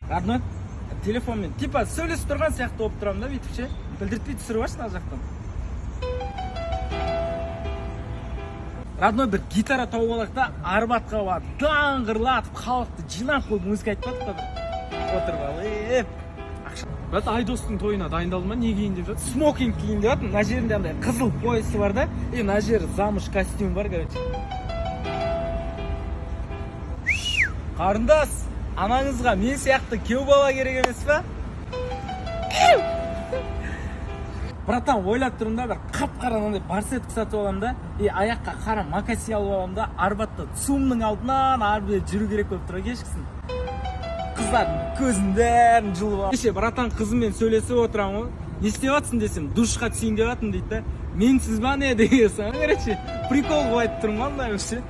Родной, телефонмен типа сөйлесіп тұрған сияқты болып тұрамын да, бүйтіп ше. Білдіртпей түсіріп алшы мына жақтан. Родной, бір гитара тауып алайық та, Арбатқа барып даңғырлатып халықты жинап қойып музыка айтпадық па бір. Отырып алып. Брат, Айдостың тойына дайындалды ма? Не киейін деп жатыр? Смокинг киейін деп жатырмын. Мына жерінде андай қызыл поясы бар да, и мына жері замыш костюм бар, короче. Қарындас, анаңызға мен сияқты кеу бала керек емес па? Братан, ойлап тұрмын да, бір қап-қара андай барсетка сатып аламын да, и аяққа қара макаси алып аламын да, Арбатта цумның алдынан арбе жүру керек болып тұр кешкісін. Қыздар көзін бәрін жұлып алып. Кеше братан қызыммен сөйлесіп отырамын ғой. Не істеп жатсың десем, душқа түсейін деп жатырмын дейді да. Менсіз ба не деген соң, короче, прикол қылып айтып тұрмын ғой андай ше.